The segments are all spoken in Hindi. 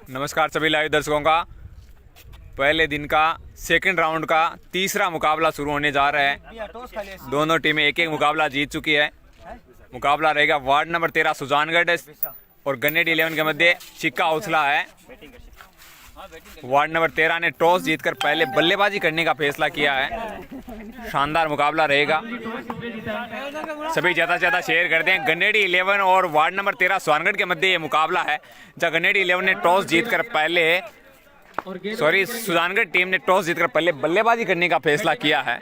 नमस्कार सभी लाइव दर्शकों का। पहले दिन का सेकंड राउंड का तीसरा मुकाबला शुरू होने जा रहा है। दोनों टीमें एक एक मुकाबला जीत चुकी है। मुकाबला रहेगा वार्ड नंबर 13 सुजानगढ़ और गन्नेडी 11 के मध्य चिक्का हौसला है। वार्ड नंबर 13 ने टॉस जीतकर पहले बल्लेबाजी करने का फैसला किया है। शानदार मुकाबला रहेगा। सभी ज़्यादा से ज़्यादा शेयर करते हैं। गन्नेडी 11 और वार्ड नंबर 13 सुजानगढ़ के मध्य ये मुकाबला है, जहाँ गन्नेडी 11 ने टॉस जीतकर सुजानगढ़ टीम ने टॉस जीतकर पहले बल्लेबाजी करने का फैसला किया है।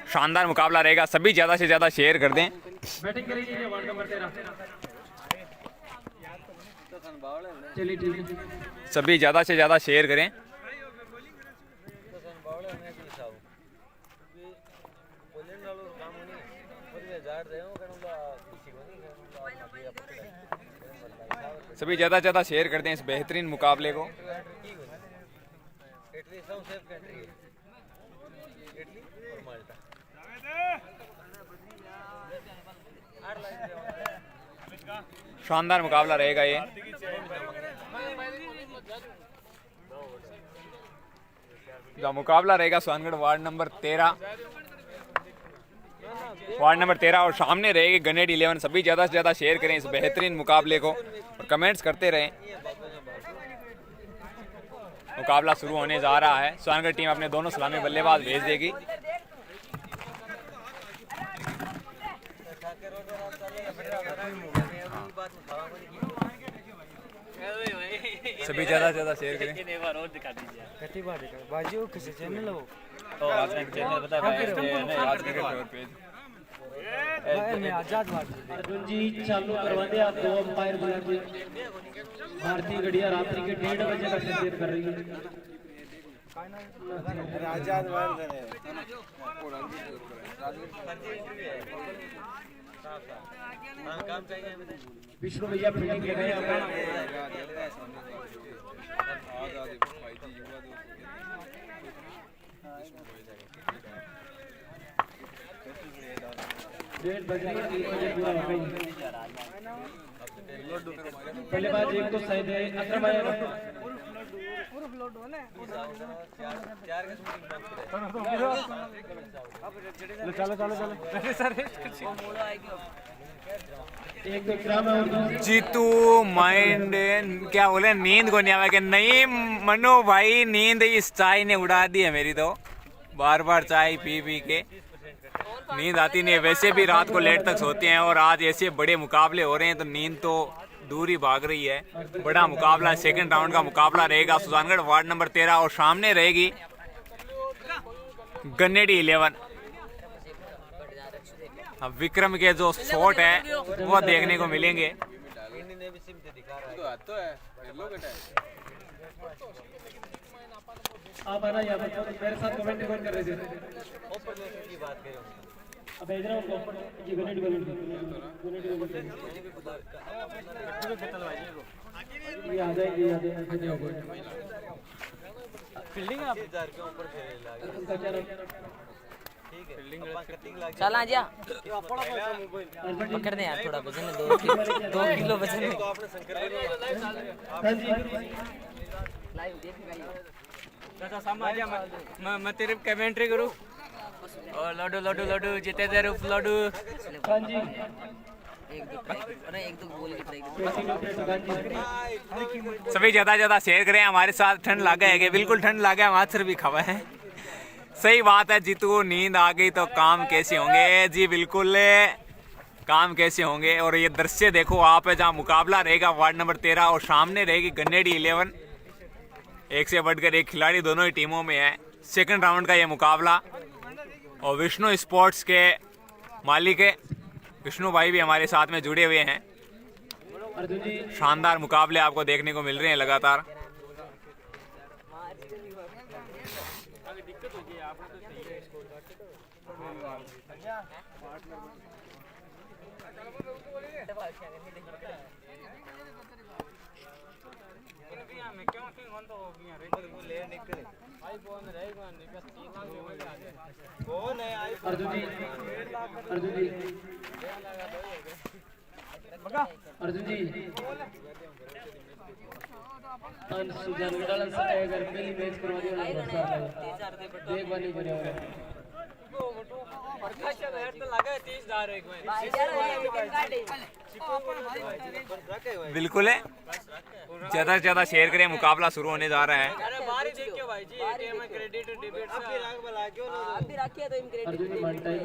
शानदार मुकाबला रहेगा। सभी ज़्यादा से ज़्यादा शेयर कर दें। सभी ज़्यादा से ज़्यादा शेयर करें। सभी ज़्यादा से ज़्यादा शेयर करते हैं इस बेहतरीन मुकाबले को। शानदार मुकाबला रहेगा ये। जो मुकाबला रहेगा सुजानगढ़ वार्ड नंबर 13 और सामने रहेगी गन्नेडी 11। सभी ज़्यादा से ज़्यादा शेयर करें इस बेहतरीन मुकाबले को और कमेंट्स करते रहें। मुकाबला शुरू होने जा रहा है। सुजानगढ़ टीम अपने दोनों सलामी बल्लेबाज भेज देगी। सभी ज़्यादा से ज़्यादा शेयर करें। अर्जुन जी चालू करवा दे आप दो अंपायर बुला के। भारतीय घड़िया रात्रि के 1:30 बजे का शेयर कर रही है। विष्णु भैया फील्डिंग ले गए। बल्लेबाज एक तो सही है अकरम भाई। जीतू माइंड क्या बोले, नींद को नहीं आवा कि नहीं मनु भाई। नींद इस चाय ने उड़ा दी है मेरी तो। बार बार चाय पी पी के नींद आती नहीं है। वैसे भी रात को लेट तक सोते हैं और आज ऐसे बड़े मुकाबले हो रहे हैं तो नींद तो दूर ही भाग रही है। बड़ा मुकाबला, सेकंड राउंड का मुकाबला रहेगा सुजानगढ़ वार्ड नंबर 13 और सामने रहेगी गन्नेडी 11। अब विक्रम के जो शॉट है वो देखने को मिलेंगे। आप आना यहाँ पर मेरे साथ कमेंट कर रहे थे। अब इधर ये गन्नेडी ये आ जाएगी। फील्डिंग आप चल आ जा पकड़ दे यार, थोड़ा वजन है 2 किलो वजन है। मैं तेरे कमेंट्री करूँ और लड्डू लड्डू लड्डू जीते तेरे लड्डू। एक दो गोल सभी ज्यादा शेयर करें। हमारे साथ ठंड लागा है कि बिल्कुल ठंड लागा है। माछर भी खवा है। सही बात है जीतू, नींद आ गई तो काम कैसे होंगे जी। बिल्कुल काम कैसे होंगे। और ये दृश्य देखो आप है, जहाँ मुकाबला रहेगा वार्ड नंबर 13 और सामने रहेगी गन्नेडी 11। एक से बढ़कर एक खिलाड़ी दोनों ही टीमों में है। सेकंड राउंड का ये मुकाबला और विष्णु स्पोर्ट्स के मालिक है विष्णु भाई भी हमारे साथ में जुड़े हुए हैं। शानदार मुकाबले आपको देखने को मिल रहे हैं लगातार। अर्जुन जी अर्जुन जी सुजान गडाला सकाळी अगर पहली मैच करवा दिया देख बनी बने हो बिल्कुल है, ज्यादा से ज्यादा शेयर करें, मुकाबला शुरू होने जा रहा है। अर्जुन जी वन टाइम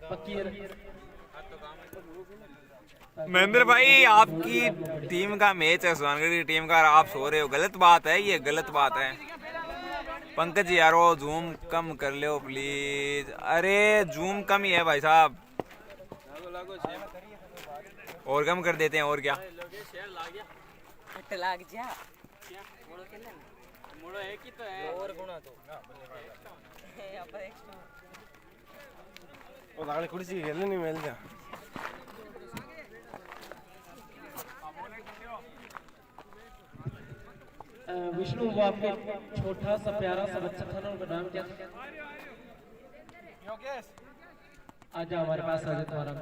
पक्की है। महेंद्र भाई, आपकी टीम का मैच है, सुजानगढ़ की टीम का, और आप सो रहे हो, गलत बात है, ये गलत बात है। पंकज यारो जूम कम कर लो प्लीज। अरे जूम कम ही है भाई साहब, और कम कर देते हैं, और क्या। लाग जा मोड़ो है कि तो है और गुना तो वो नाले कुर्सी खेलने नहीं मिल जा। विष्णु, वो आपके छोटा सा प्यारा सा बच्चा था ना, उनका नाम क्या था? आजा हमारे पास, आजा तुम्हारा।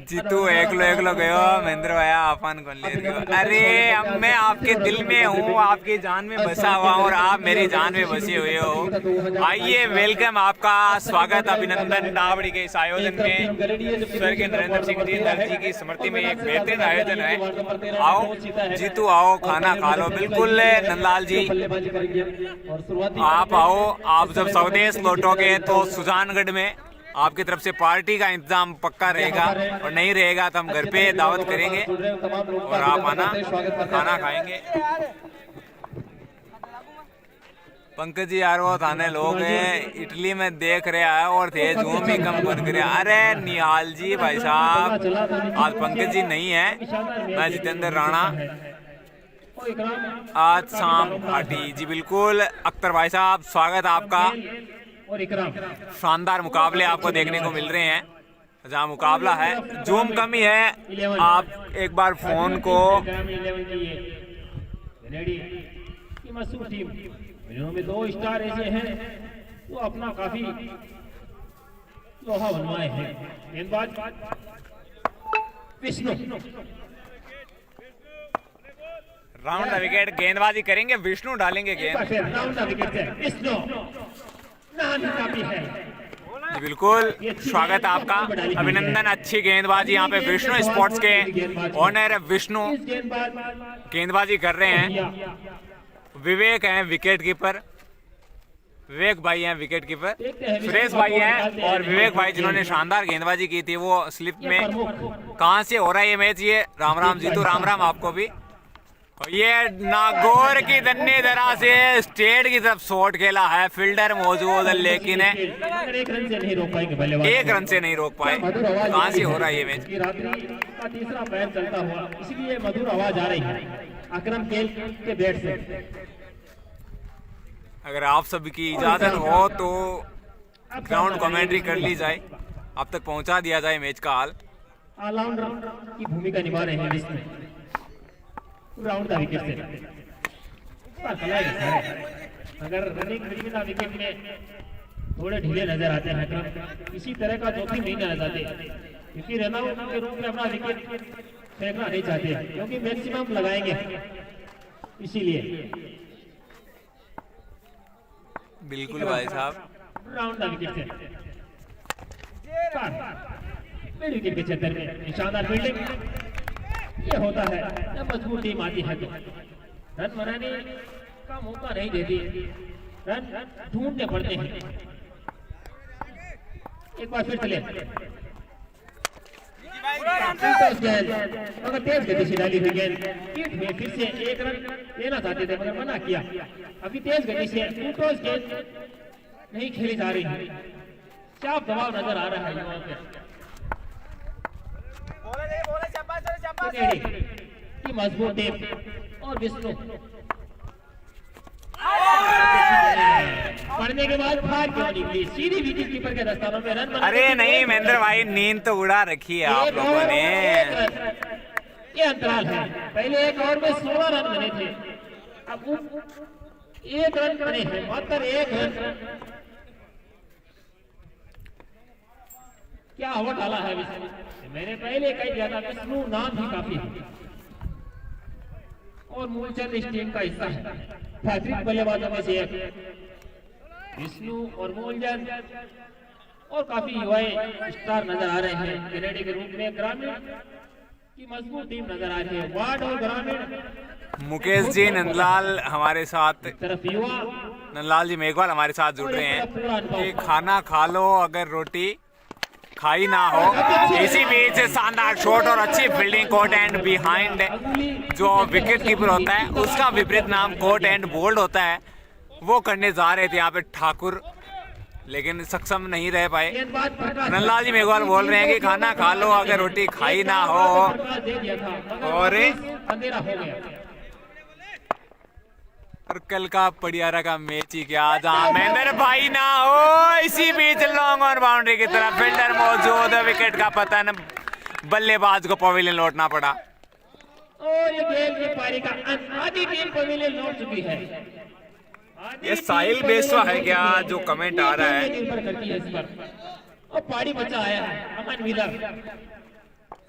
जीतू एकलो गयो महेंद्र भैया, अपन को ले रहे हो। अरे अब मैं आपके दिल में हूँ, आपकी जान में बसा हुआ हूँ, और आप मेरी जान में बसे हुए हो। आइए, वेलकम, आपका स्वागत, अभिनंदन दावड़ी के इस आयोजन में। स्वर्गीय नरेंद्र सिंह जी दर्जी की स्मृति में एक बेहतरीन आयोजन है। आओ जीतू, आओ, खाना खा लो। बिल्कुल नंदलाल जी, आप आओ। आप जब स्वदेश लौटोगे तो सुजानगढ़ में आपकी तरफ से पार्टी का इंतजाम पक्का रहेगा, और नहीं रहेगा तो हम घर पे दावत करेंगे और आप आना, खाना खाएंगे। पंकज जी यार, वो थाने लोग हैं, इटली में देख रहे हैं और थे जूम ही कम कर रहे। अरे निहाल जी भाई साहब, आज पंकज जी नहीं है, मैं जितेंद्र राणा, आज शाम पार्टी जी। बिल्कुल अख्तर भाई साहब, स्वागत आपका। शानदार मुकाबले आपको देखने को मिल रहे हैं, जहाँ मुकाबला है, जूम कम ही है। आप एक बार फोन को में 2 स्टार ऐसे हैं वो अपना काफी लोहा बनवाए हैं। गेंदबाज विष्णु, राउंड द विकेट, गेंदबाजी करेंगे, विष्णु डालेंगे गेंद। राउंड द विकेट से विष्णु काफी है। बिल्कुल स्वागत आपका, अभिनंदन, अच्छी गेंदबाजी यहाँ पे विष्णु स्पोर्ट्स के ओनर विष्णु गेंदबाजी कर रहे हैं। विवेक हैं विकेट कीपर, विवेक भाई हैं विकेट कीपर, सुरेश भाई हैं और विवेक भाई जिन्होंने शानदार गेंदबाजी की थी वो स्लिप में। कहाँ से हो रहा है ये मैच? ये राम राम जीतू, राम राम आपको भी। ये नागौर की दन्नी दरा से स्टेट की तरफ शॉट खेला है, फील्डर मौजूद है लेकिन एक रन से नहीं रोक पाएंगे बल्लेबाज, एक रन से नहीं रोक पाए। कहाँ से हो रहा है ये मैच? रात्रि का तीसरा पैर चलता हुआ, इसलिए मधुर आवाज आ रही है अकरम केल के बैट से। अगर आप सबकी इजाजत हो तो ग्राउंड कमेंट्री कर ली जाए, अब तक पहुंचा दिया जाए मैच का हाल। ऑलराउंडर की भूमिका निभा रहे हैं इसमें। राउंड द विकेट से अगर रनिंग बिना विकेट में थोड़े ढीले नजर आते हैं, इसी तरह का जोखिम नहीं लेना चाहते, क्योंकि रनआउट के रूप में अपना विकेट फेंकना नहीं चाहते, क्योंकि मैक्सिमम लगाएंगे इसीलिए। बिल्कुल भाई साहब, राउंड द विकेट से मिड विकेट के क्षेत्र में शानदार फील्डिंग। ये होता है जब मजबूत टीम आती है तो रन बनाने का मौका नहीं देती, रन ढूंढने पड़ते हैं। एक बार फिर चले, अगर तेज गति से डाली हुई गेंद पीठ में, फिर से एक रन लेना चाहते थे मगर मना किया। अभी तेज गति से टॉस गेंद नहीं खेली जा रही है, साफ दबाव नजर आ रहा है युवाओं पे। की मजबूत टीम और विष्णु पढ़ने के बाद फार क्यों निकली, सीधी विकेट कीपर के दस्तानों में रन। अरे नहीं महेंद्र भाई, नींद तो उड़ा रखी है आप लोगों ने। ये अंतराल है। पहले एक ओवर में 16 रन बने थे, अब 1 रन बने हैं, मात्र 1 रन। क्या ओवर डाला है विष्णु, मैंने पहले कही दिया था विष्णु नाम ही काफी है और मूलचंद इस टीम का हिस्सा है। बेहतरीन बल्लेबाजों में से एक विष्णु और मूलचंद और काफी युवाएं स्टार नजर आ रहे हैं खिलाड़ी के रूप में। ग्रामीण की मजबूत टीम नजर आ रही है, वार्ड और ग्रामीण। मुकेश जी नंदलाल हमारे साथ, तरफ युवा नंदलाल जी मेघवाल हमारे साथ जुड़ रहे हैं कि खाना खा लो अगर रोटी खाई ना हो। इसी बीच शानदार शॉट और अच्छी फील्डिंग, कोट एंड बिहाइंड जो विकेट कीपर होता है उसका विपरीत नाम कोट एंड बोल्ड होता है, वो करने जा रहे थे यहाँ पे ठाकुर, लेकिन सक्षम नहीं रह पाए। नंदलाल जी मेघवाल बोल रहे हैं कि खाना खा लो अगर रोटी खाई ना हो। और कल का पडियारा का मैच ही क्या, जहाँ महेंद्र भाई ना हो। इसी बीच लॉन्ग ऑन बाउंड्री की तरफ फील्डर मौजूद, विकेट का पतन, बल्लेबाज को पवेलियन लौटना पड़ा। और ये गेम की पारी का आधी टीम पवेलियन लौट चुकी है। ये साहिल बेसवा है क्या जो कमेंट आ रहा है? और पारी बचा आया है अमन मिलर।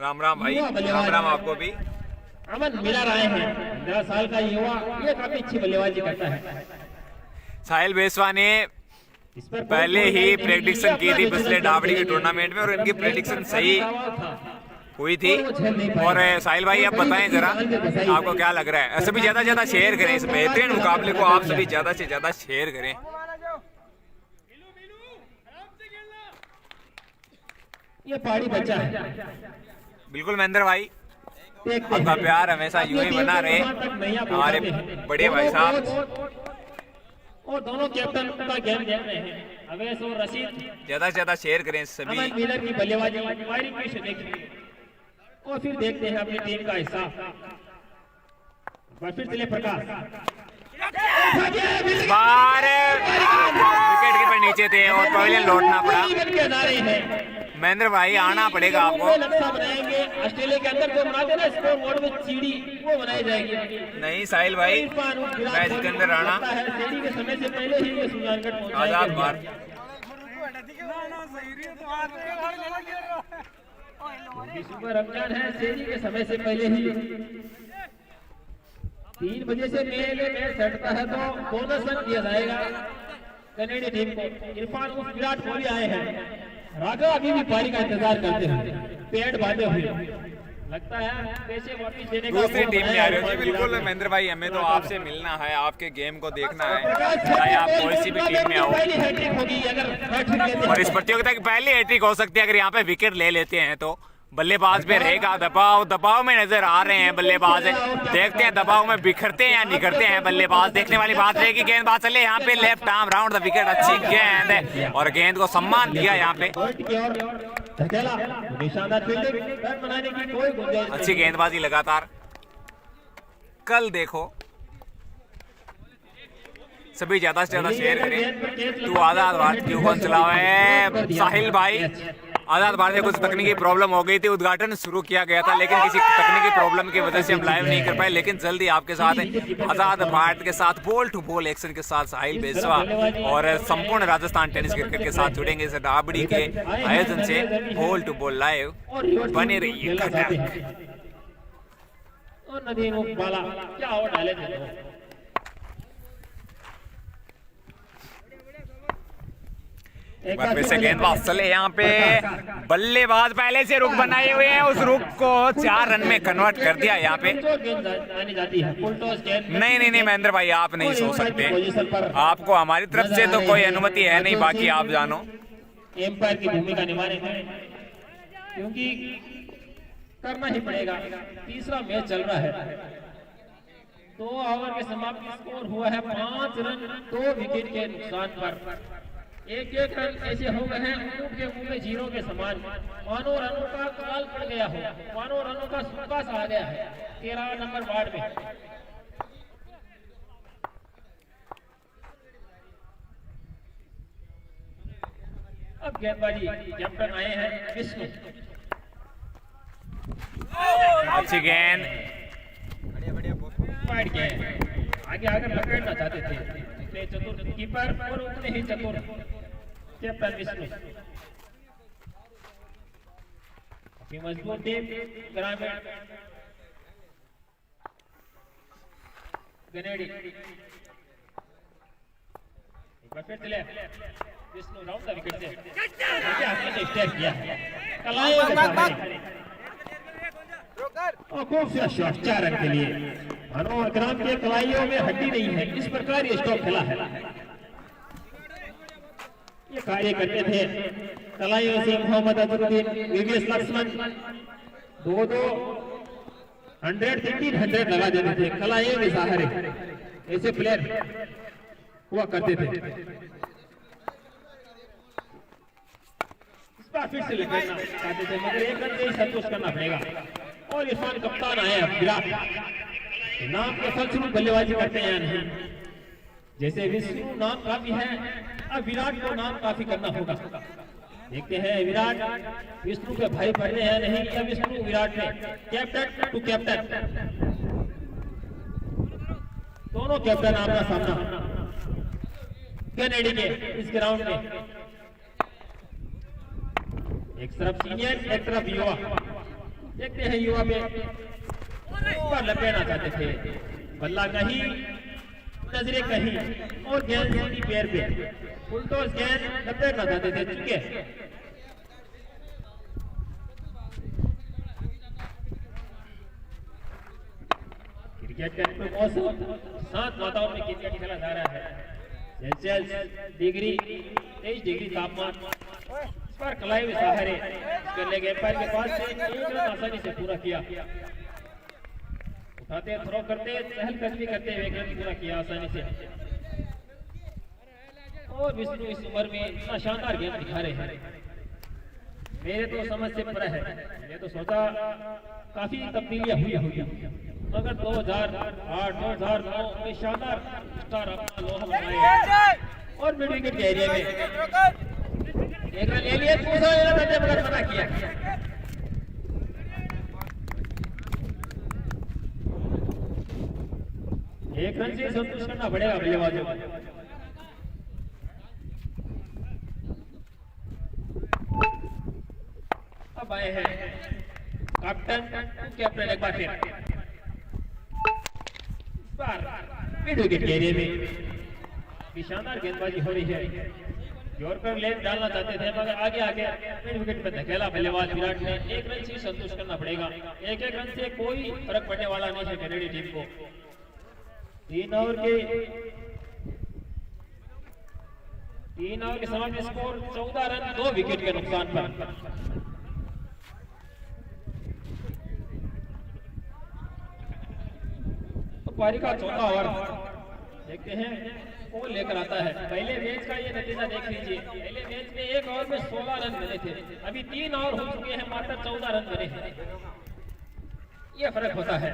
राम राम भाई, राम राम आपको भी। अमन मिलर आए हैं, 15 साल का युवा, ये काफी अच्छी बल्लेबाजी करता है। साहिल बेसवा ने पहले ही प्रेडिक्शन की थी पिछले डाबड़ी के टूर्नामेंट में और इनकी प्रेडिक्शन सही हुई थी। और साहिल भाई आप बताएं जरा आपको क्या लग रहा है? सभी ज्यादा से ज्यादा शेयर करें इस बेहतरीन मुकाबले को, आप सभी ज्यादा से ज्यादा शेयर करें। ये पारी बचा है बिल्कुल महेंद्र भाई, आपका प्यार हमेशा यूं ही बना रहे हमारे बड़े भाई साहब। और दोनों कैप्टन का गेम देख रहे हैं, अवैस और रशीद। ज्यादा से ज्यादा शेयर करें सभी। अमन मिलर की बल्लेबाजी पारी कैसे देखेंगे और फिर देखते हैं अपनी टीम का हिस्सा। फिर चले प्रकाश, बार विकेट कीपर नीचे थे और पवेलियन लौटना पड़ा। महेंद्र भाई आना पड़ेगा आपको। बनाएंगे ऑस्ट्रेलिया के अंदर जो बनाते ना स्कोर बोर्ड में सीढ़ी, वो बनाई जाएगी। नहीं साहिल भाई, मैच के अंदर आना सीढ़ी के समय से पहले ही ये सुजानगढ़ पहुंच जाएंगे। आजाद बार सुबह रमजान है, सीढ़ी के समय से पहले ही 3 बजे से मेले में सटता है तो बोनस रन दिया जाएगा कनेडी टीम को। इरफान उर्फ विराट कोहली आए हैं, राघव अभी भी पारी का इंतजार करते हैं पेड़ बांधे हुए। लगता है पैसे वापस देने का दूसरी टीम में आ रहे हो। बिल्कुल महेंद्र भाई, हमें तो आपसे मिलना है, आपके गेम को देखना है, चाहे आप कोई सी भी टीम में आओ। और इस प्रतियोगिता की पहली हैट्रिक हो सकती है अगर यहाँ पे विकेट ले लेते हैं तो। बल्लेबाज पे रहेगा दबाव, दबाव में नजर आ रहे हैं बल्लेबाज, देखते हैं दबाव में बिखरते हैं या निखरते हैं बल्लेबाज। देखने वाली बात रहेगी। गेंदबाज चले यहाँ पे left arm round the wicket, अच्छी गेंद है और गेंद को सम्मान दिया यहाँ पे। अच्छी गेंदबाजी लगातार। कल देखो सभी ज्यादा से ज्यादा शेयर करें। तू आजाद भारत क्यों कौन चलावा है? साहिल भाई, आजाद भारत में कुछ तकनीकी प्रॉब्लम हो गई थी, उद्घाटन शुरू किया गया था लेकिन किसी तकनीकी प्रॉब्लम की वजह से हम लाइव नहीं कर पाए। लेकिन जल्दी आपके साथ आजाद भारत के साथ बॉल टू बॉल एक्शन के साथ साहिल बेसवा और संपूर्ण राजस्थान टेनिस क्रिकेट के साथ जुड़ेंगे इस डाबड़ी के आयोजन से। बॉल टू बॉल लाइव बने रहिए। एक बार फिर से गेंदबाज चले यहाँ पे, बल्लेबाज पहले से रुक बनाए हुए हैं, उस रुक को 4 रन में कन्वर्ट कर दिया यहाँ पे। नहीं नहीं नहीं महेंद्र भाई, आप नहीं सो सकते, आपको हमारी तरफ से तो कोई अनुमति है नहीं, बाकी आप जानो। एम्पायर की भूमिका निभा रहे हैं क्योंकि करना ही पड़ेगा। तीसरा मैच चल रहा है, 2 ओवर के समाप्ति स्कोर हुआ है 5 रन 2 विकेट के नुकसान पर। एक रन ऐसे हो गए हैं ऊँट के मुंह में जीरो के समान, मानो रनों का काल पड़ गया हो, मानो रनों का सूखा सा आ गया है 13 नंबर वार्ड में। अब गेंदबाजी कैप्टन आए हैं विष्णु। अच्छी गेंद, फाइट गए, आगे आकर पकड़ना चाहते थे इतने चतुर कीपर और उतने ही चतुर कैप्टन विष्णु। काफी मजबूत टीम ग्रामीण गनेडी। एक बार फिर चले विष्णु राउंड द विकेट से आगे हाथ से स्टेप किया, कलाइयों के सामने और खूब सा शॉट 4 रन के लिए। मानो ग्राम के कलाइयों में हड्डी नहीं है, इस प्रकार ये स्टॉप खेला है। ये कार्य करते थे कलाइयों से मोहम्मद अजहरुद्दीन, वीवीएस लक्ष्मण, 2-2 100 लगा देते थे कलाइयों के सहारे। ऐसे प्लेयर हुआ करते थे। इस बार फिर से लेकर चाहते थे मगर एक रन से ही संतोष करना पड़ेगा। और इरफान कप्तान आए विराट नाम के फलस्वरूप बल्लेबाजी करते हैं नहीं, जैसे विष्णु नाम काफी है, अब विराट को नाम काफी करना होगा। देखते हैं विराट विष्णु के भाई पढ़ने हैं नहीं, या विष्णु विराट में कैप्टन टू कैप्टन, दोनों कैप्टन आमना सामना कनेडी के इस ग्राउंड में। एक तरफ सीनियर, एक तरफ युवा। देखते हैं युवा में पर लपेटना चाहते थे, बल्ला कहीं नजरें कहीं और गेंद सीधी पैर पे, बुलडोज गेंद लपेटना चाहते थे। चुके क्रिकेट का मौसम शांत वातावरण में क्रिकेट खेला जा रहा है। सेल्सियस डिग्री 23 डिग्री तापमान पर कलाई में सहारे ले गए, पैर के पास से एक रन आसानी से पूरा किया। उठाते थ्रो करते चहलकदमी करते हुए एक रन पूरा किया आसानी से। और विष्णु इस उम्र में इतना शानदार गेंद दिखा रहे हैं, मेरे तो समझ से परे है। मैं तो सोचा काफी तब्दीलियां हुई होगी, मगर 2008 2009 में शानदार स्टार अपना लोहा बनाए और मिड विकेट के एरिया में एक रन ले लिया, दूसरा लेना चाहते मगर मना किया। एक रन से संतुष्ट करना पड़ेगा बल्लेबाजों को। अब आए हैं कैप्टन एक बार फिर मिड विकेट के एरिया में शानदार गेंदबाजी हो रही है। यॉर्कर लेग डालना चाहते थे मगर आगे आगे मिड विकेट पर धकेला बल्लेबाज विराट ने। एक रन से संतुष्ट करना पड़ेगा, एक रन से कोई फर्क पड़ने वाला नहीं है कनेडी टीम को। 3 ओवर के समय में स्कोर 14 रन 2 विकेट के नुकसान पर। तो पारी का चौथा ओवर देखते हैं कौन लेकर आता है। पहले मैच का ये नतीजा देख लीजिए, पहले मैच में 1 ओवर में 16 रन बने थे, अभी 3 ओवर हो चुके हैं, मात्र 14 रन बने हैं। ये फर्क होता है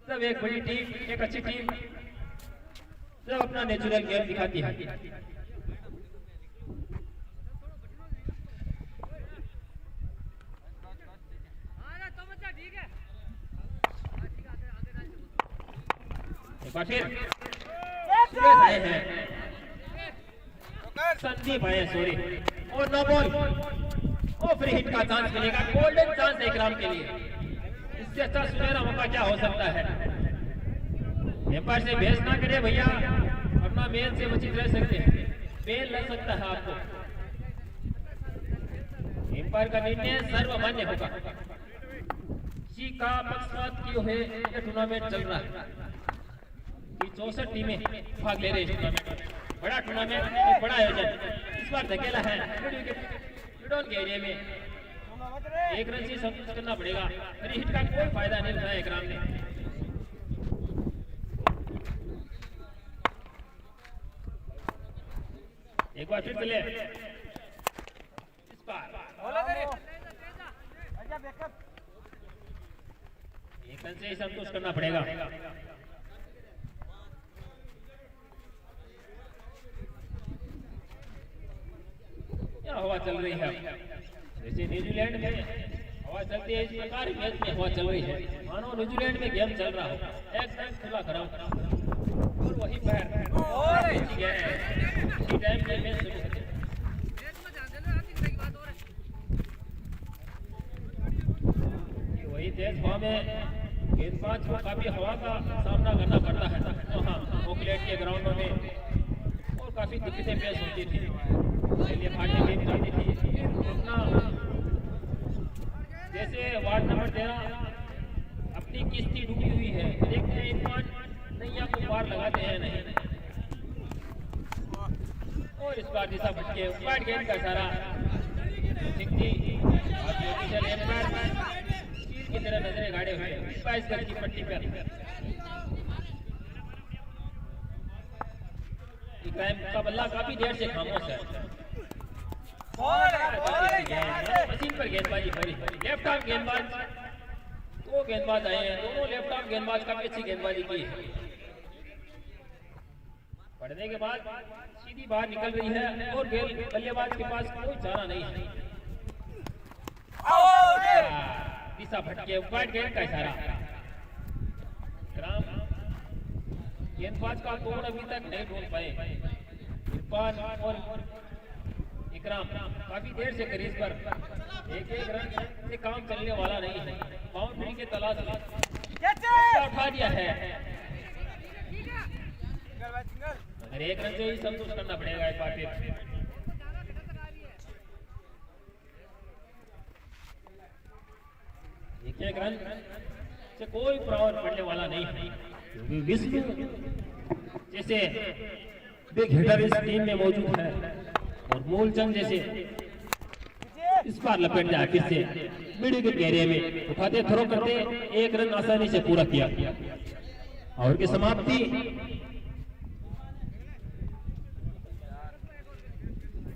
जब एक बड़ी टीम, एक अच्छी टीम जब अपना नेचुरल गेम दिखाती है। आए हैं संदीप आए सॉरी और नो बॉल और फ्री हिट का चांस मिलेगा, गोल्डन चांस एक राम के लिए। इससे अच्छा सुनहरा मौका क्या हो सकता है। एम्पायर से बहस ना करे भैया, अपना मेल से वंचित रह सकते हैं, बेल लग सकता है आपको। एम्पायर का निर्णय सर्वमान्य होगा। किसी का पक्षपात किए हुए यह टूर्नामेंट चल रहा है। 64 टीमें भाग ले रही है टूर्नामेंट, बड़ा टूर्नामेंट, एक बड़ा आयोजन। इस बार धकेला है मिडल के एरिया में, एक रन से संतुष्ट करना पड़ेगा। फ्री हिट का कोई फायदा नहीं उठाया एक राम ने। एक बार फिर चले इस बार एक रन से संतुष्ट करना पड़ेगा। क्या हवा चल रही है, जैसे न्यूजीलैंड में हवा चलती है इस प्रकार मैच में हवा चल रही है, मानो न्यूजीलैंड में गेम चल रहा हो, एकदम खुला ग्राउंड और वही पैर और इसी टाइम में मैच शुरू होती है। वही तेज हवा में गेंदबाज को काफी हवा का सामना करना पड़ता है वहाँ ओकलैंड के ग्राउंडों में, और काफी दिक्कतें पेश होती थी, पहले फाटे गेंद जाती थी अपना। जैसे वार्ड नंबर 13 अपनी किस्ती डूबी हुई है, देखते हैं इरफान नैया को पार लगाते हैं नहीं, और इस बार दिशा भटके वाइड गेंद का इशारा की तरह नजरें गाड़े हुए 22 गज की पट्टी पर। इब्राहिम का बल्ला काफी देर से खामोश है, मशीन पर गेंदबाजी भरी, लेफ्ट आर्म गेंदबाज, दो गेंदबाज आए हैं, दोनों लेफ्ट आर्म गेंदबाज काफी अच्छी गेंदबाजी की है। पढ़ने के बाद सीधी बाहर निकल रही है और बल्लेबाज के पास कोई चारा नहीं है। दिशा भटके वाइड गेंद का इशारा, गेंदबाज का तोड़ अभी तक नहीं ढूंढ पाए इरफान और इकराम, काफी देर से क्रीज पर एक रन से काम चलने वाला नहीं है, बाउंड्री के तलाश उठा दिया है, अगर एक रन से ही संतुष्ट करना पड़ेगा एक बार फिर। एक रन से कोई प्रभाव पड़ने वाला नहीं है, क्योंकि विष्णु जैसे बिग हिटर इस टीम में मौजूद है और मूलचंद जैसे इस बार लपेट जाए फिर से मिडिल के घेरे में उठाते थ्रो करते एक रन आसानी से पूरा किया और की समाप्ति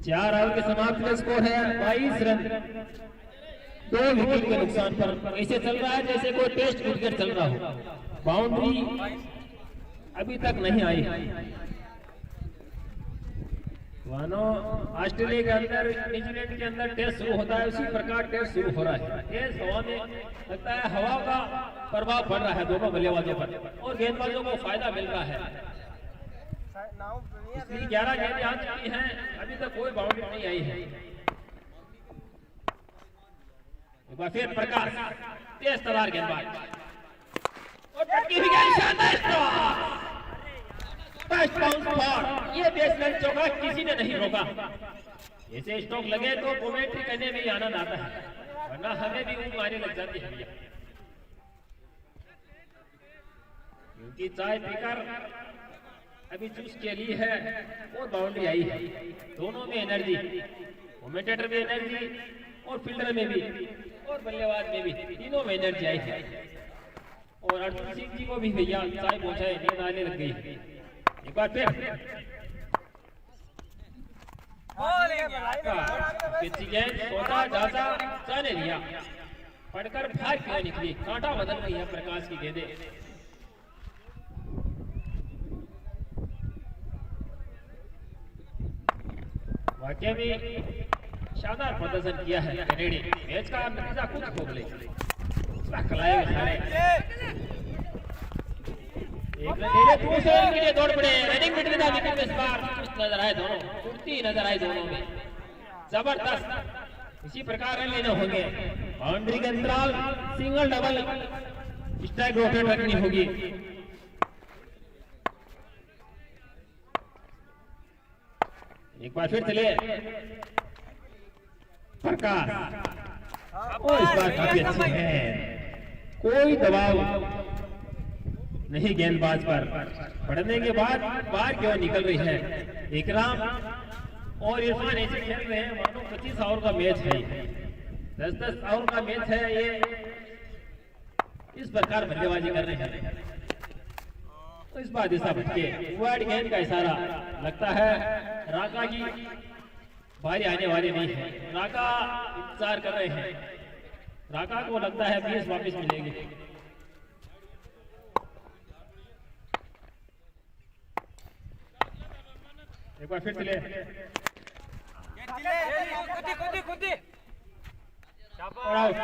4 ओवर की समाप्ति का स्कोर है 22 रन, 2 विकेट के नुकसान पर। ऐसे चल रहा है जैसे कोई टेस्ट क्रिकेट चल रहा हो, बाउंड्री अभी तक नहीं आई, मानो ऑस्ट्रेलिया के अंदर न्यूजीलैंड के अंदर टेस्ट शुरू होता है उसी प्रकार टेस्ट शुरू हो रहा है। तेज हवा में लगता है हवा का प्रभाव पड़ रहा है दोनों बल्लेबाजों पर और गेंदबाजों को फायदा मिल रहा है, इसलिए 11 गेंदें आ चुकी हैं, अभी तक कोई बाउंड्री नहीं आई है। एक बार फिर प्रकाश तेज तलार गेंदबाज और टक्की हुई गेंद, शानदार स्ट्रोक, फर्स्ट बाउंस फॉर, ये बेसलाइन चौका किसी ने नहीं रोका। ऐसे स्ट्रोक लगे तो कमेंट्री करने में ही आनंद आता है, वरना हमें भी ऊँग मारने लग जाती है भैया, क्योंकि चाय पीकर अभी जूस के लिए है और बाउंड्री आई है, दोनों में एनर्जी, कमेंटेटर में एनर्जी और फील्डर में भी और बल्लेबाज में भी, तीनों में एनर्जी आई है। और अर्जुन सिंह जी को भी भैया चाय पहुंचाए, नींद आने लग गई। एक बार फिर सोचा जाचा चाने लिया, पढ़कर बाहर क्यों निकली, कांटा बदल रही है प्रकाश की गेंदें। वाकई में शानदार प्रदर्शन किया है कैनेडी, मैच का नतीजा कुछ हो गए दूसरे के लिए दौड़ पड़े, रनिंग मिड का विकेट इस बार नजर आए, दोनों उड़ती नजर आई, दोनों में जबरदस्त। इसी प्रकार रन लेने होंगे, बाउंड्री के अंतराल सिंगल डबल स्ट्राइक रोटेट रखनी होगी। एक बार फिर चले प्रकाश, और इस बार काफी अच्छी है, कोई दबाव नहीं गेंदबाज पर, पढ़ने के बाद बाहर क्यों निकल रही है। इकराम और इरफान ऐसे खेल रहे हैं मानो 25 ओवर का मैच है, 10-10 ओवर का मैच है, ये इस प्रकार बल्लेबाजी कर रहे हैं। तो इस बार दिशा भटके वाइड गेंद का इशारा, लगता है राका की बारी आने वाली नहीं है, राका इंतजार कर रहे हैं, राका को लगता है 20 वापस मिलेगी। एक बार फिर चले और आउट।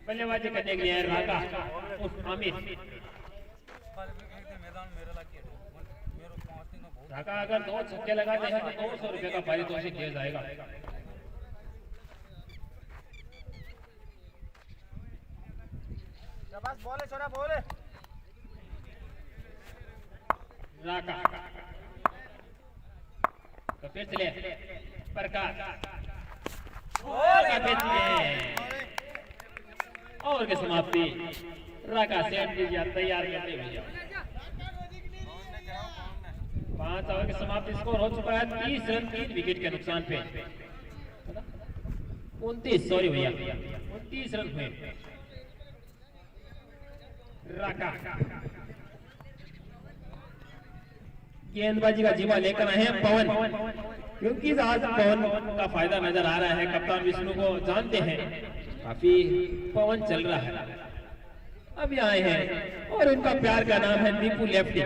बल्लेबाजी करने के लिए राका आमिर। राका अगर 2 छक्के लगाते हैं तो 200 रुपए का पारितोषिक दिया जाएगा। राका तो फिर चले प्रकाश और के समाप्ति। राका सेट कीजिए तैयार करते भैया। 5 ओवर की समाप्ति। स्कोर हो चुका है 30 रन 3 विकेट के नुकसान पे। 29 सॉरी भैया 29 रन हुए। राका गेंदबाजी का जीवा लेकर आए हैं पवन, क्योंकि आज पवन का फायदा नजर आ रहा है। कप्तान विष्णु को जानते हैं, काफी पवन चल रहा है। अभी आए हैं और उनका प्यार का नाम है दीपू लेफ्टी।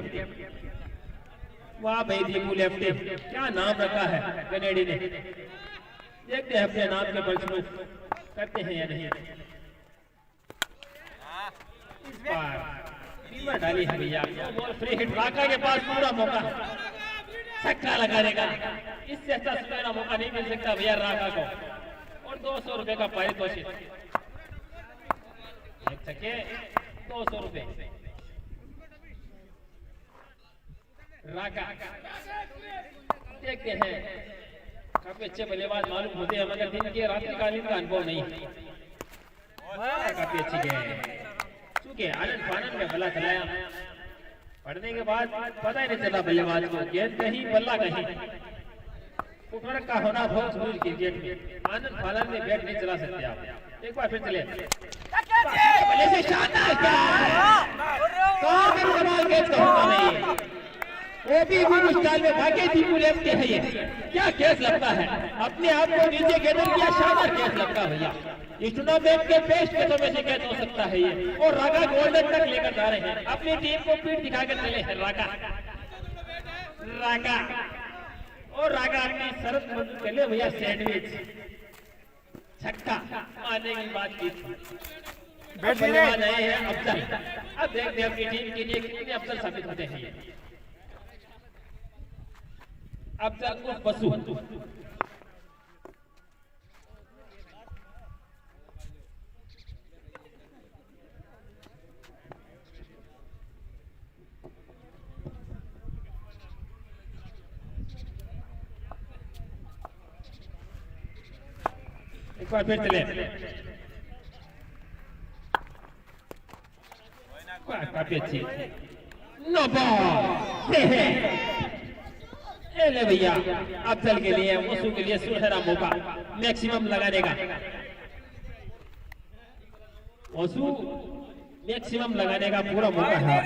वाह भाई दीपू लेफ्टी, क्या नाम रखा है कनेडी ने। देखते हैं अपने नाम के प्रश्न करते हैं या नहीं। इस बार बीमा डाली है भैया। Ball free hit. राका के पास पूरा मौका छक्का लगाने का। इससे अच्छा सुनहरा मौका नहीं मिल सकता भैया राका को। और 200 रुपए का पारितोषिक। एक छक्के 200 रुपए। राका देखते हैं, काफी अच्छे बल्लेबाज मालूम होते हैं मगर दिन के रात्रिकालीन का अनुभव नहीं। काफी अच्छी गेंद, चूंकि आनंद फानंद में बल्ला चलाया। पढ़ने के बाद पता ही नहीं चला बल्लेबाज को, गेंद कहीं बल्ला कहीं। फुटवर्क का होना बहुत जरूरी क्रिकेट में। आनंद फानंद में बैट नहीं चला सकते आप। एक बार फिर चले वो भी स्टाइल में भागे दीपू लेफ्टी है। ये क्या केस लगता है, अपने आप को नीचे गेंदर किया। शानदार केस लगता है भैया। इस टूर्नामेंट के बेस्ट केसों में से कैच हो सकता है ये। और राका गोल्डन तक लेकर जा रहे हैं। अपनी टीम को पीठ दिखाकर चले हैं राका। और राका अपनी शरत मजबूत कर ले भैया। सैंडविच छक्का आने की बात की थी। बल्लेबाज आए हैं अफजल। अब देखते हैं अपनी टीम के लिए कितने अफजल साबित होते हैं। अफजल को बसु एक बार फिर चले। काफी अच्छी नो बॉल ले भैया। अफजल के लिए वसू के लिए सुनहरा मौका मैक्सिमम लगाने का। वसू मैक्सिमम लगाने का पूरा मौका है।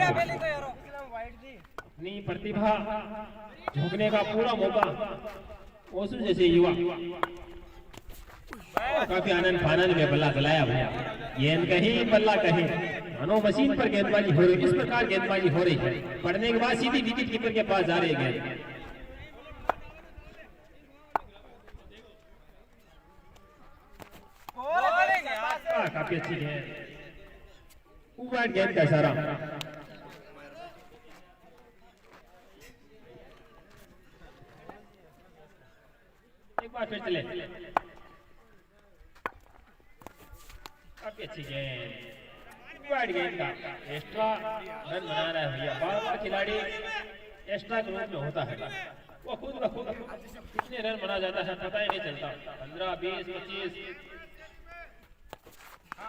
अपनी प्रतिभा झोंकने का पूरा मौका वसू जैसे युवा। काफी आनंद फानंद में बल्ला चलाया भैया। गेंद कहीं बल्ला कहीं, मानो मशीन पर गेंदबाजी हो रही। इस प्रकार गेंदबाजी हो रही है। पढ़ने के बाद सीधी विकेट कीपर के पास जा रही है गेंद। काफी अच्छी गेंद, ऊपर गेंद का इशारा। एक बार फिर चले। काफी अच्छी गेंद, वाइड गेंद का एक्स्ट्रा रन बना रहा है भैया। बार खिलाड़ी एक्स्ट्रा के रूप में होता है, वो खुद ब खुद कितने रन बना जाता है पता ही नहीं चलता। 15, 20, 25।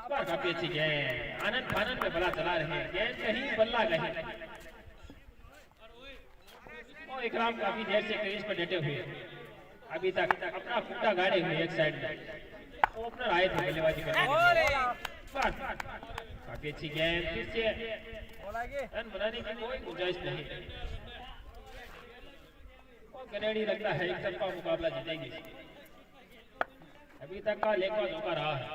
काफी अच्छी गेंद, आनंद फानंद में बल्ला चला रहे हैं। गेंद कहीं बल्ला कहीं। और इकराम काफी देर से क्रीज पर डटे हुए, अभी तक अपना खूंटा गाड़े हुए एक साइड में। ओपनर आए थे बल्लेबाजी करने। काफी अच्छी गेंद, फिर से रन बनाने की कोई गुंजाइश नहीं। कनेडी लगता है एक तरफा मुकाबला जीतेगी। अभी तक का लेखा धोखा रहा है।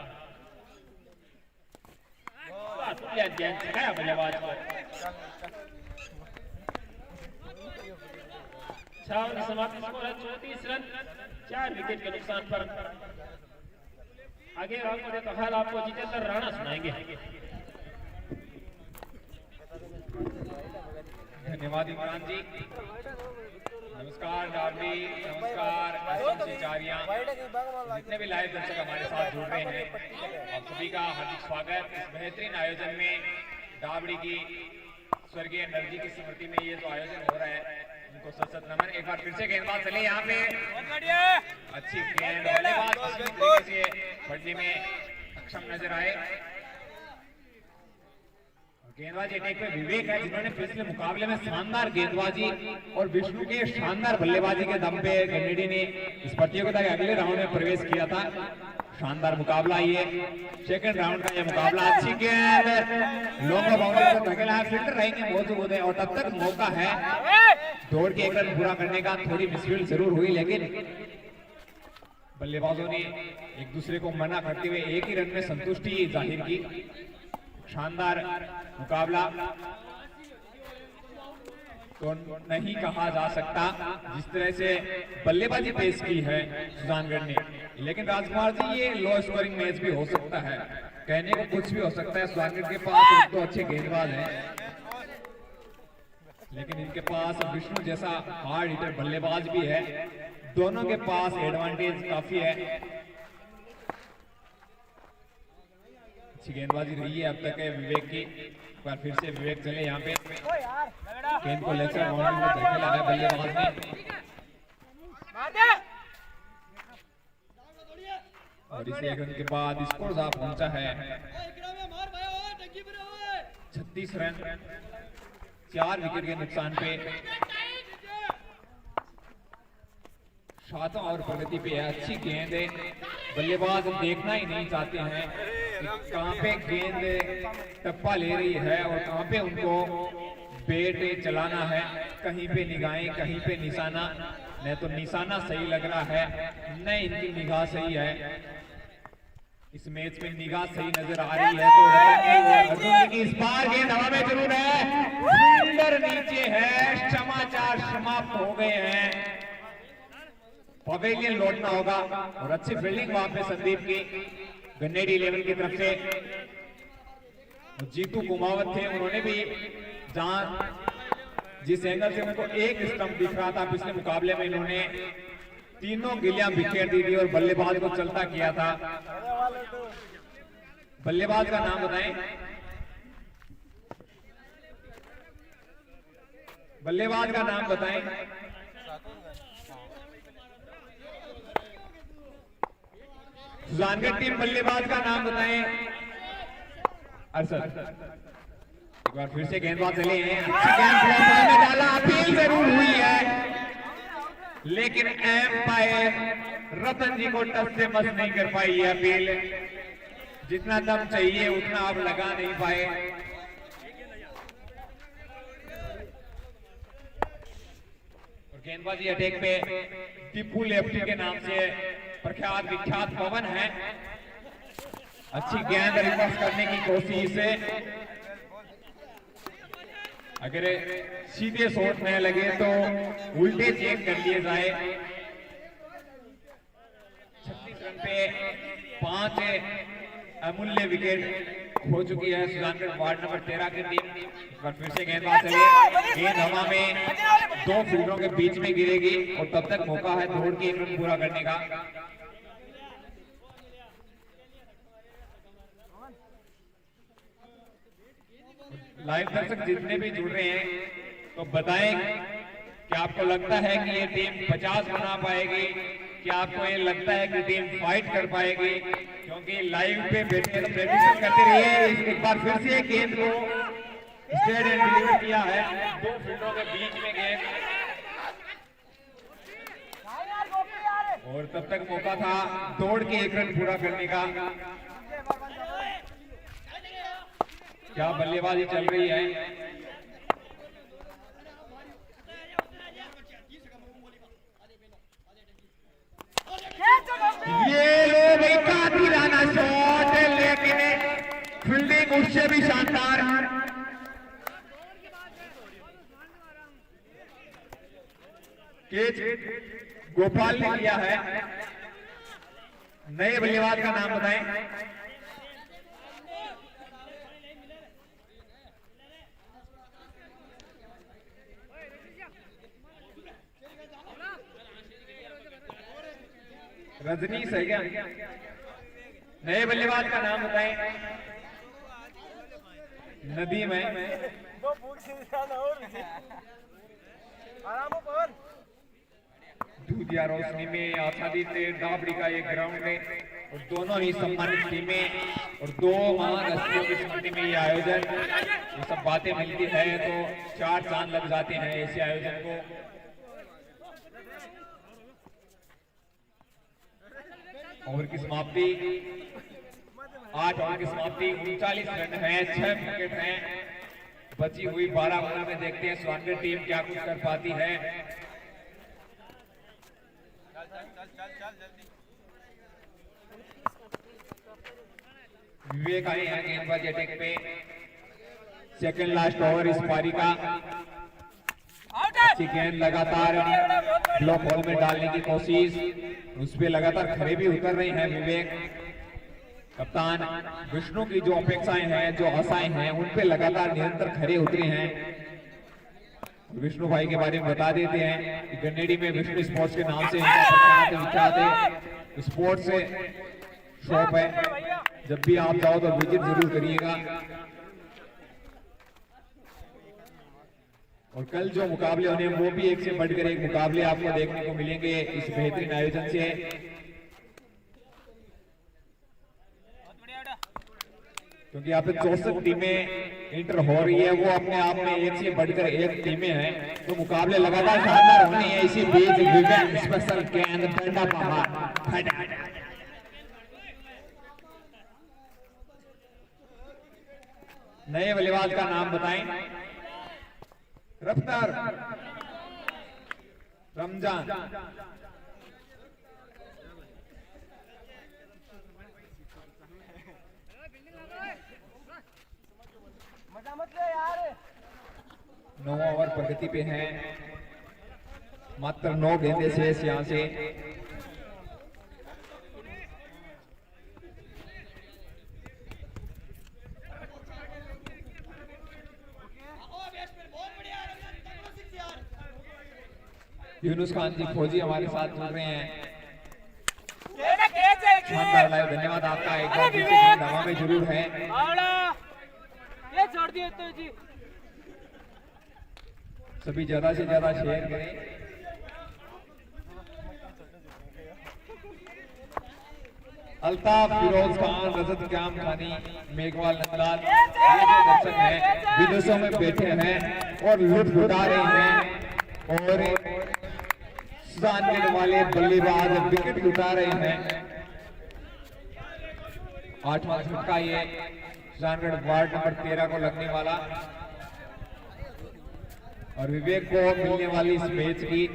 सिखाया बल्लेबाज को। 6 ओवर समाप्ति स्कोर है 34 रन 4 विकेट के नुकसान पर। आगे आपको देखो हाल आपको जितेंद्र राणा सुनाएंगे। धन्यवाद इमरान जी। नमस्कार डार्बी, नमस्कार चारियां, जितने भी लाइव दर्शक हमारे साथ जुड़ रहे हैं, आप सभी का हार्दिक स्वागत। इस बेहतरीन आयोजन में डाबड़ी की स्वर्गीय एनर्जी की स्मृति में ये जो आयोजन हो रहा है, उनको सशक्त नमन। एक बार फिर से गेंदबाज चले यहाँ पे, अच्छी गेंद, बल्लेबाज किसी तरीके से बढ़ने में अक्षम नजर आए। गेंदबाजी अटैक पे विवेक है, जिन्होंने पिछले मुकाबले में शानदार गेंदबाजी और विष्णु के शानदार बल्लेबाजी के दम पे कनेडी ने इस प्रतियोगिता के अगले राउंड में प्रवेश किया था। शानदार मुकाबला ये सेकंड राउंड का ये मुकाबला। अच्छी गेंद, लॉन्ग बाउंड्री पर धकेला, फील्डर रहेंगे मौजूद है और तब तक मौका है दौड़ के एक रन पूरा करने का। थोड़ी मिसफील्ड जरूर हुई, लेकिन बल्लेबाजों ने एक दूसरे को मना करते हुए एक ही रन में संतुष्टि जाहिर की। शानदार मुकाबला तो नहीं कहा जा सकता जिस तरह से बल्लेबाजी पेश की है सुजानगढ़ ने, लेकिन राजकुमार जी ये लो स्कोरिंग मैच भी हो सकता है, कहने को कुछ भी हो सकता है। सुजानगढ़ के पास तो अच्छे गेंदबाज हैं, लेकिन इनके पास विष्णु जैसा हार्ड हिटर बल्लेबाज भी है। दोनों के पास एडवांटेज काफी है। अच्छी गेंदबाजी रही है अब तक है विवेक की। एक बार फिर से विवेक चले यहाँ पे, गेंद को लेकर बाउंड्री में धकेला है बल्लेबाज ने, और इस एक रन के बाद स्कोर साफ पहुंचा है 36 रन 4 विकेट के नुकसान पे। 7वां ओवर प्रगति पे है। अच्छी गेंद है, बल्लेबाज देखना ही नहीं चाहते हैं कहां पे गेंद टप्पा ले रही है और कहां पे उनको बैट चलाना है। कहीं पे निगाहें, कहीं पे निशाना, नहीं तो निशाना सही लग रहा है, नहीं इनकी निगाह सही है। इस मैच में निगाह सही नजर आ रही है तो इस बार गेंद हवा में जरूर है, फील्डर नीचे है, समाचार समाप्त हो गए हैं। पवेलियन लौटना होगा और अच्छी फील्डिंग वहां पे संदीप की गन्नेडी 11 की तरफ से। जीतू कुमावत थे, उन्होंने भी जहां जिस एंगल से उनको एक स्टंप दिख रहा था पिछले मुकाबले में, इन्होंने तीनों गिलियां विकेट दी थी और बल्लेबाज को चलता किया था। बल्लेबाज का नाम बताएं, बल्लेबाज का नाम बताएं। सुजानगढ़ टीम बल्लेबाज का नाम बताएं। अरशद, एक बार फिर से गेंदबाज चले हैं, अच्छी गेंद में डाला, अपील जरूर हुई है, लेकिन एम्पायर रतन जी को टच से मस नहीं कर पाई है अपील। जितना दम चाहिए उतना आप लगा नहीं पाए। और गेंदबाजी अटैक पे टिप्पू लेफ्टी के नाम से प्रख्यात विख्यात पवन है। अच्छी गेंद रिवर्स करने की कोशिश से, अगर सीधे शॉट न लगे तो उल्टे चेक कर लिए जाए। 36 रन पे 5 अमूल्य विकेट हो चुकी है सुजानगढ़ वार्ड नंबर 13 की टीम। एक बार फिर से गेंदबाज चले, गेंद हवा में 2 फील्डरों के बीच में गिरेगी और तब तक मौका है दौड़ के 1 रन पूरा करने का। लाइव दर्शक जितने भी जुड़ रहे हैं तो बताएं कि आपको लगता है कि ये टीम 50 बना पाएगी, क्या आपको ये लगता है कि टीम फाइट कर पाएगी? क्योंकि लाइव पे बैठे तो प्रेडिक्शन करते रहिए। एक बार फिर से गेंद को स्ट्रेट एंड डिलीवर किया है, 2 फील्डरों के बीच में गेंद, और तब तक मौका था दौड़ के 1 रन पूरा करने का। क्या बल्लेबाजी चल रही है। ये लो भाई कातिलाना शॉट, लेकिन फील्डिंग उससे भी शानदार। कैच गोपाल ने किया है। नए बल्लेबाज का नाम बताएं। रजनीश है क्या? नए बल्लेबाज का नाम बताएं। नदीम है। दूधिया रोशनी में आसादी डाबड़ी का एक ग्राउंड है और दोनों ही सम्मानित टीमें और दो महान हस्तियों की स्मृति में ये आयोजन, ये सब बातें मिलती है तो 4 चांद लग जाते हैं ऐसे आयोजन को। ओवर की समाप्ति 8 ओवर की समाप्ति 39 रन है, 6 विकेट हैं। बची हुई 12 ओवर में देखते हैं स्वागत टीम क्या कुछ कर पाती है। विवेक आए हैं गेंदबाजी अटैक पे। सेकंड लास्ट ओवर इस पारी का। अच्छी गेंद लगातार ब्लॉक होल में डालने की कोशिश, उस पे लगातार खड़े भी उतर रहे हैं विवेक। कप्तान विष्णु की जो अपेक्षाएं हैं, जो आशाएं हैं, उन पे लगातार निरंतर खड़े उतरे हैं। विष्णु भाई के बारे में बता देते हैं कि गन्नेडी में विष्णु स्पोर्ट्स के नाम से इनका विख्यात स्पोर्ट्स शॉप है। जब भी आप जाओ तो विजिट जरूर करिएगा। और कल जो मुकाबले होने वो भी एक से बढ़कर एक मुकाबले आपको देखने को मिलेंगे इस बेहतरीन आयोजन से। क्योंकि यहाँ पे 64 टीमें इंटर हो रही है, वो अपने आप में एक से बढ़कर एक टीमें हैं, तो मुकाबले लगातार शानदार होने हैं। इसी बीच विवेक स्पेशल गेंद डंडा बाहर। नए बल्लेबाज का नाम बताएं। रफ्तार रमजान। नौ ओवर प्रगति पे हैं, मात्र 9 गेंदे शेष यहां से। यूनुस खान जी फौजी हमारे साथ जुड़ रहे हैं। शानदार लाइव, धन्यवाद आपका। एक बार हवा में जरूर है। सभी ज्यादा से ज्यादा शेयर करें। अल्ताफ, फिरोज खान, रजत क्याम खानी, मेघवाल नंदलाल, ये जो दर्शक हैं विदेशों में बैठे हैं और लुत्फ उठा रहे हैं और जानने वाले बल्लेबाज विकेट उठा रहे हैं। 8वां झटका ये जानगढ़ वार्ड नंबर 13 को लगने वाला और विवेक को मिलने वाली इस मैच की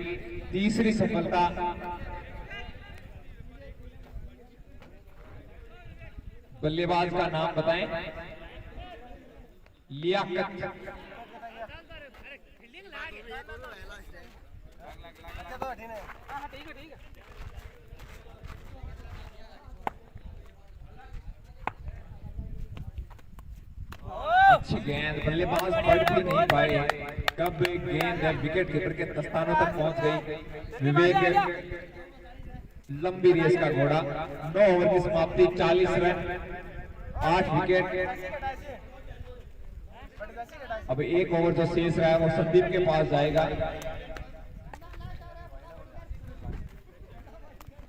तीसरी सफलता। बल्लेबाज का नाम बताएं। लियाकत। अच्छी गेंद, बल्लेबाज पढ़ भी नहीं पाए कब गेंद विकेट कीपर के दस्तानों तक पहुंच गई। विवेक लंबी रेस का घोड़ा। 9 ओवर की समाप्ति, 40 रन, 8 विकेट। अब एक ओवर जो शेष रहा है वो संदीप के पास जाएगा।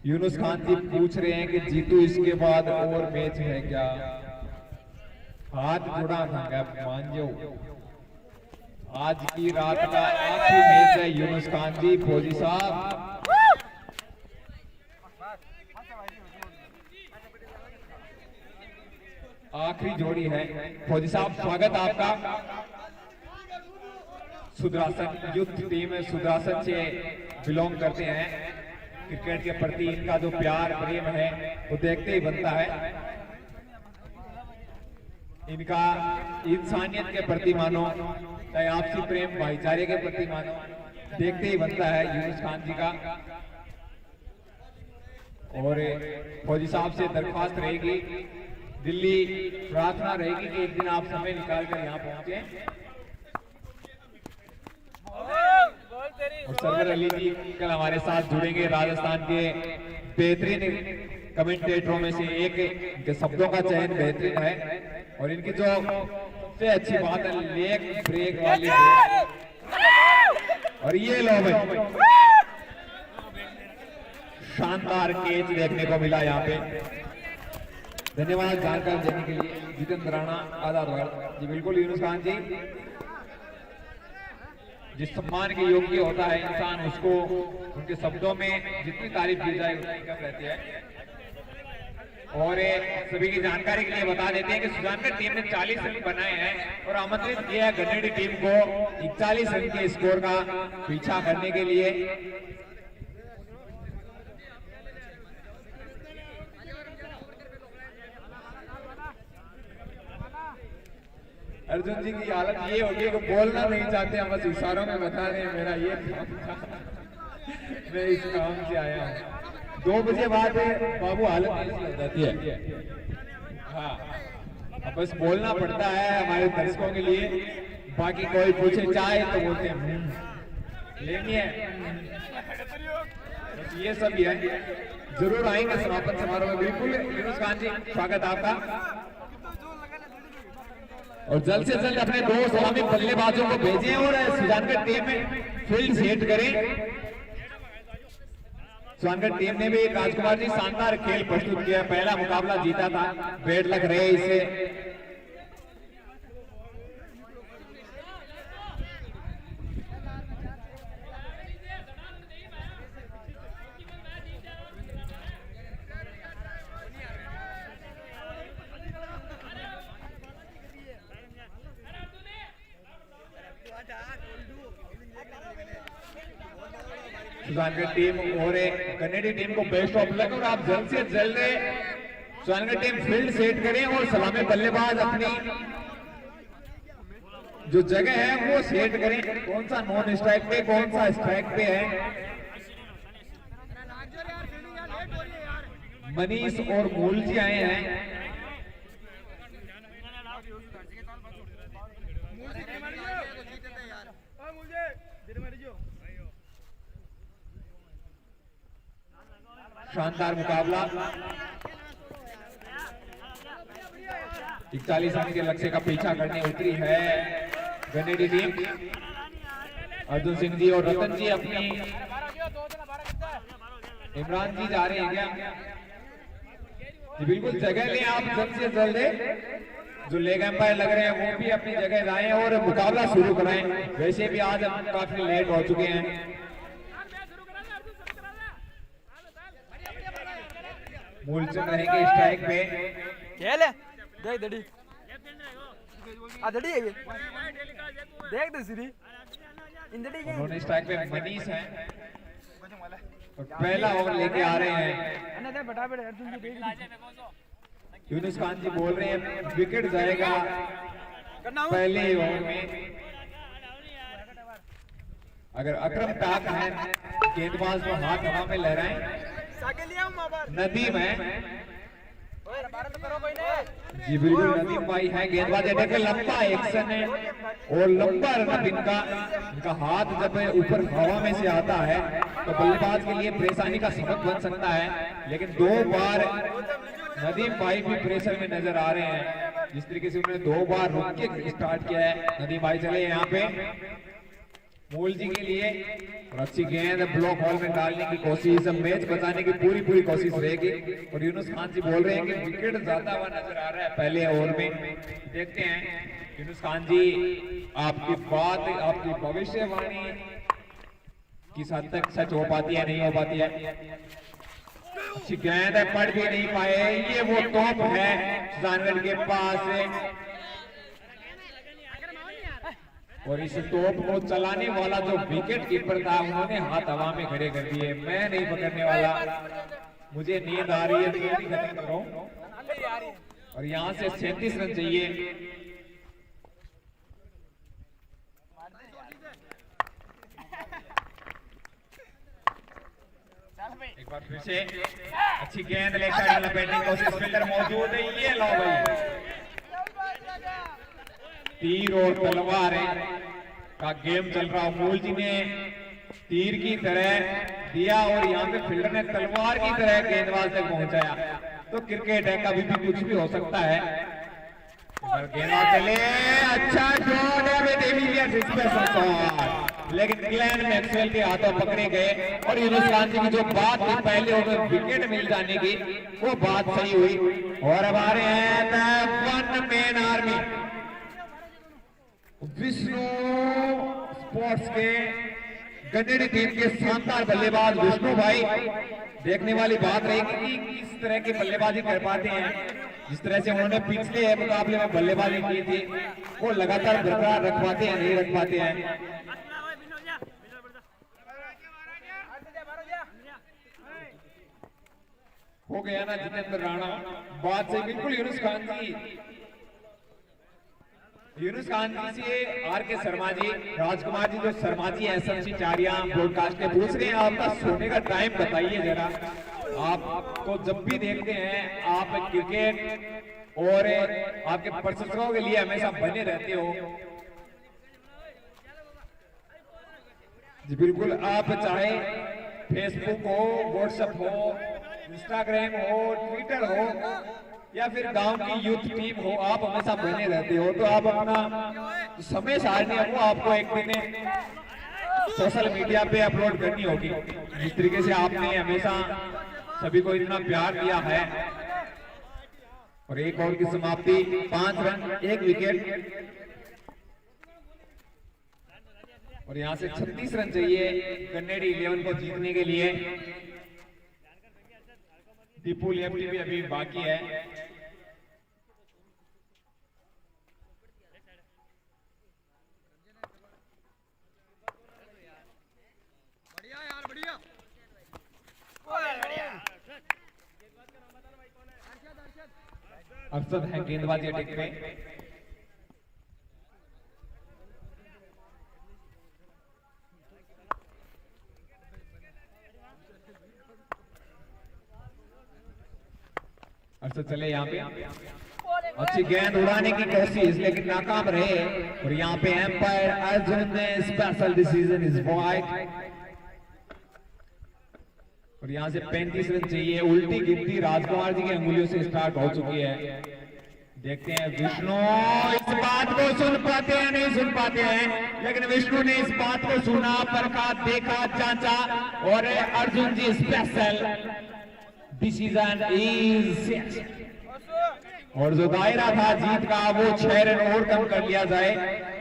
यूनुस खान जी पूछ रहे हैं कि जीतू इसके बाद और मैच है क्या? हाथ जुड़ा था, मान जाओ। आज की रात का आखिरी मैच है यूनुस खान जी, फौजी साहब। आखिरी जोड़ी है। फौजी साहब स्वागत आपका। सुदरासन युद्ध टीम सुदरासन से बिलोंग करते हैं। क्रिकेट के प्रति इनका जो प्यार प्रेम है वो देखते ही बनता है। इनका इंसानियत के प्रति मानो, चाहे आपसी प्रेम भाईचारे के प्रति मानो, देखते ही बनता है यूनुस खान जी का। और फौजी साहब से दरख्वास्त रहेगी, दिल्ली प्रार्थना रहेगी कि एक दिन आप समय निकाल कर यहाँ पहुंचे। और सरवर अली जी कल हमारे साथ जुड़ेंगे, राजस्थान के बेहतरीन कमेंटेटरों में से एक, इनके शब्दों का चयन बेहतरीन है। और इनकी जो सबसे अच्छी बात है लेग ब्रेक वाली, और ये लो भाई शानदार कैच देखने को मिला यहाँ पे। धन्यवाद जानकारी देने के लिए जितेंद्र राणा आधार जी। बिल्कुल यूनुस खान जी, जिस सम्मान के योग्य होता है इंसान, उसको उनके शब्दों में जितनी तारीफ की जाए उतनी कम रहती है। और सभी की जानकारी के लिए बता देते हैं कि सुजानगढ़ टीम ने 40 रन बनाए हैं और आमंत्रित किया है गन्नेडी टीम को 41 रन के स्कोर का पीछा करने के लिए। अर्जुन जी की हालत ये होगी कि बोलना नहीं चाहते, हम बस इशारों में बता रहे हैं मेरा ये काम था, मैं इस काम से आया हूँ। 2 बजे बाद बाबू हालत ऐसी हो जाती है। हाँ, अब बस बोलना पड़ता है हमारे दर्शकों के लिए। बाकी कोई पूछे चाहे तो बोलते हैं लेनी है, बस ये सब ही है। जरूर आएंगे समापन समारोह में। बिल्कुल यूनुस खान जी, स्वागत आपका। और जल्द से जल्द अपने 2 सलामी बल्लेबाजों को भेजें और सुजानगढ़ टीम में फील्ड सेट करें। सुजानगढ़ टीम ने भी राजकुमार जी शानदार खेल प्रस्तुत किया, पहला मुकाबला जीता था, बेड लग रहे इसे। सुजानगढ़ टीम और कन्नेडी टीम को बेस्ट ऑफ लक। और आप जल्द से जल्द सुजानगढ़ टीम फील्ड सेट करें और सलामी बल्लेबाज अपनी जो जगह है वो सेट करें, कौन सा नॉन स्ट्राइक पे कौन सा स्ट्राइक पे है। मनीष और मूल जी आए हैं। शानदार मुकाबला, 41 रन के लक्ष्य का पीछा करने उतरी है गन्नेडी टीम। अर्जुन सिंह जी और रतन जी अपनी, इमरान जी जा रहे हैं क्या जी? बिल्कुल जगह लें आप जल्द से जल्द। जो लेग एम्पायर लग रहे हैं वो भी अपनी जगह जाएं और मुकाबला शुरू कराएं। वैसे भी आज हम काफी लेट हो चुके हैं। मूलचंद रहेंगे स्ट्राइक पे। खेल है देख दड़ी आ दड़ी है ये देख दे सीधी इन दड़ी के उन्होंने स्ट्राइक पे मनीष है और पहला ओवर लेके आ रहे हैं। अन्ना दे फटाफट अर्जुन जी देख यूनुस खान जी बोल रहे हैं विकेट जाएगा पहले ओवर में। अगर अकरम टाक है गेंदबाज को हाथ हवा में लहराएं। नदीम है जी, बिल्कुल नदीम भाई है गेंदबाज। पे लंबा एक्शन है और लंबा रन इनका हाथ जब ऊपर हवा में से आता है तो बल्लेबाज के लिए परेशानी का सबक बन सकता है। लेकिन 2 बार नदीम भाई भी प्रेशर में नजर आ रहे हैं। जिस तरीके से उन्होंने 2 बार रुक के स्टार्ट किया है। नदीम भाई चले यहाँ पे मूल जी के लिए और अच्छी गेंद ब्लॉक हॉल में डालने की कोशिश, मैच बचाने की पूरी कोशिश रहेगी। और यूनुस खान जी बोल रहे हैं कि विकेट जाता हुआ नजर आ रहा है पहले ओवर में। देखते हैं यूनुस खान जी आपकी बात, आपकी भविष्यवाणी किस हद तक सच हो पाती है नहीं हो पाती है। अच्छी गेंद है, पढ़ भी नहीं पाए। ये वो टॉप है सुजानगढ़ के पास। और इस तोप को चलाने वाला जो विकेट कीपर था उन्होंने हाथ हवा में खड़े कर दिए। मैं नहीं पकड़ने वाला, मुझे नींद आ रही है तो जल्दी खत्म करो। और यहाँ से 37 रन चाहिए। एक बार फिर से अच्छी गेंद लेकर लपेटने की कोशिश, फील्डर मौजूद है, ये लो भाई, तीर और तलवार का गेम चल रहा। अमूल जी ने तीर की तरह दिया और यहाँ पे फील्डर ने तलवार की तरह गेंदबाज तक पहुंचाया। तो क्रिकेट है, कभी भी कुछ भी हो सकता है। गेंदबाज चले, अच्छा शॉट है डिविलियर्स, स्पेशल शॉट, लेकिन ग्लेन मैक्सवेल के हाथों पकड़े गए। और यूनुस खान जी की जो बात थी पहले उन्हें विकेट मिल जाने की, वो बात सही हुई। और अब आ रहे हैं one man army, Vishnu sports के गंडेरी टीम के शानदार बल्लेबाज विष्णु भाई। देखने वाली बात रहेगी कि किस तरह की बल्लेबाजी कर पाते हैं। जिस तरह से उन्होंने पिछले मुकाबले में बल्लेबाजी की थी, वो लगातार बरकरार रख पाते हैं, नहीं रख पाते हैं। हो गया ना जितेंद्र राणा, बात से बिल्कुल यूनुस खान जी से आर के शर्मा जी, राजकुमार जी, जो शर्मा जी एसएमसी चारिया ब्रॉडकास्ट के पूछ रहे हैं आपका सोने का टाइम बताइए जरा। आप तो जब भी देखते हैं आप क्रिकेट और आपके प्रशंसकों के लिए हमेशा बने रहते हो। जी बिल्कुल, आप चाहे फेसबुक हो, व्हाट्सएप हो, इंस्टाग्राम हो, ट्विटर हो या फिर गांव की यूथ टीम हो, आप हमेशा बने रहते हो। तो आप अपना समय सारणी वो आपको एक दिन सोशल मीडिया पे अपलोड करनी होगी। जिस तरीके से आपने हमेशा सभी को इतना प्यार दिया है। और एक ओवर की समाप्ति, 5 रन 1 विकेट। और यहां से 36 रन चाहिए कन्नेडी 11 को जीतने के लिए। दीपू लेफ्टी भी अभी बाकी है। बढ़िया यार, बढ़िया। अरशद है गेंदबाजी अटैक पे। अरशद चले यहाँ पे, अच्छी गेंद उड़ाने की कोशिश लेकिन नाकाम रहे। और यहाँ पे एम्पायर अर्जुन ने स्पेशल डिसीजन इज वाइड। और यहाँ से 35 रन चाहिए। उल्टी गिनती राजकुमार जी की अंगुलियों से स्टार्ट हो चुकी है। देखते हैं विष्णु इस बात को सुन पाते हैं नहीं सुन पाते हैं, लेकिन विष्णु ने इस बात को सुना, परखा, देखा, जांचा और अर्जुन जी स्पेशल डिसीजन इज। और जो दायरा था जीत का वो 6 रन और कम कर लिया जाए।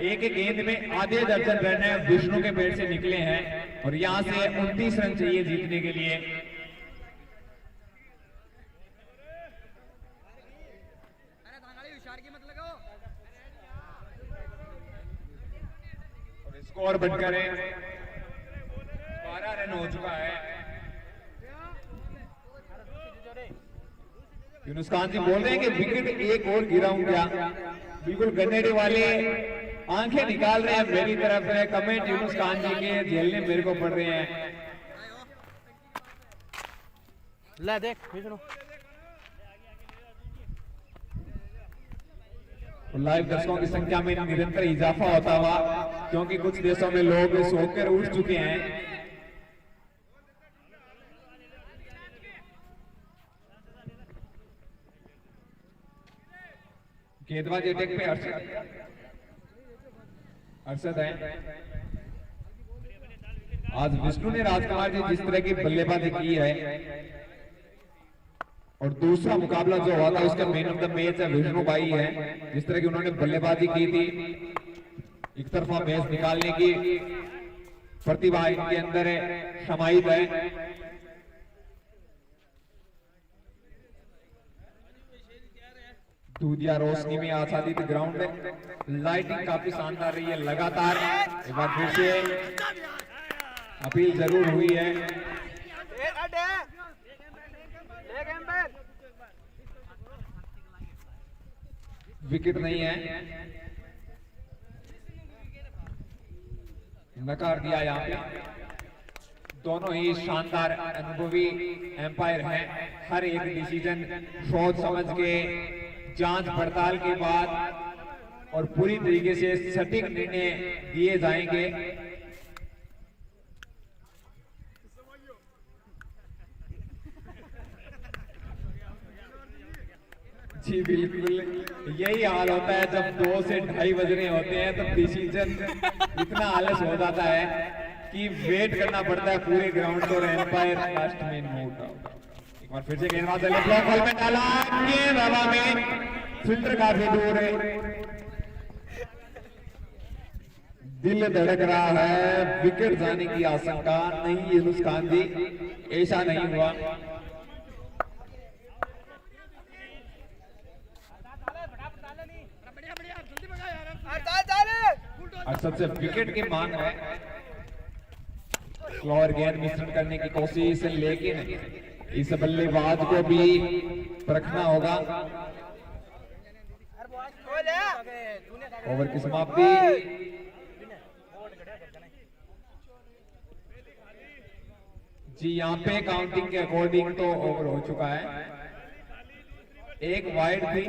एक एक गेंद में आधे दर्जन रन विष्णु के पेट से निकले हैं। और यहां से 29 रन चाहिए जीतने के लिए। और स्कोर बढ़कर 12 रन हो चुका है। यूनुस खान जी बोल रहे हैं कि विकेट एक और गिराऊं क्या। बिल्कुल गन्नेडी वाले आंखें निकाल रहे हैं मेरी तरफ है। कमेंट यूनुस खान जी के झेलने मेरे को पड़ रहे हैं। ले देख विष्णु, लाइव दर्शकों की संख्या में निरंतर इजाफा होता हुआ, क्योंकि कुछ देशों में लोग सोकर उठ चुके हैं। गेंदबाजी अटैक पे अरशद है। आज विष्णु ने राजकुमार जी जिस तरह की बल्लेबाजी की है, और दूसरा मुकाबला जो हुआ था उसका मैन ऑफ द मैच है विष्णु भाई है। जिस तरह की उन्होंने बल्लेबाजी की थी, एक तरफा मैच निकालने की प्रतिभा इनके अंदर है, समाहित है। दूधिया रोशनी में आच्छादित ग्राउंड है। लाइटिंग काफी शानदार रही है लगातार। एक बार फिर से अपील जरूर हुई है। विकेट नहीं है, नकार दिया यहाँ पे। दोनों ही शानदार अनुभवी एम्पायर हैं। हर एक डिसीजन सोच समझ के, जांच पड़ताल के बाद और पूरी तरीके से सटीक निर्णय दिए जाएंगे। जी बिल्कुल, यही हाल होता है जब 2 से 2:30 बज रहे होते हैं, तो डिसीजन इतना आलस हो जाता है कि वेट करना पड़ता है पूरे ग्राउंड को। एम्पायर लास्ट में नोट आउट। एक बार फिर से गेंदबाज ने ब्लॉक बॉल में डाला, गेंद हवा में, फील्डर काफी दूर है। दिल धड़क रहा है, विकेट जाने की आशंका नहीं यूनुस खान जी, ऐसा नहीं हुआ। अरशद से विकेट की मांग है। स्लोअर गेंद मिश्रण करने की कोशिश, लेकिन इस बल्लेबाज को भी परखना होगा। ओवर की समाप्ति। जी यहाँ पे काउंटिंग के अकॉर्डिंग तो ओवर हो चुका है। एक वाइड थी।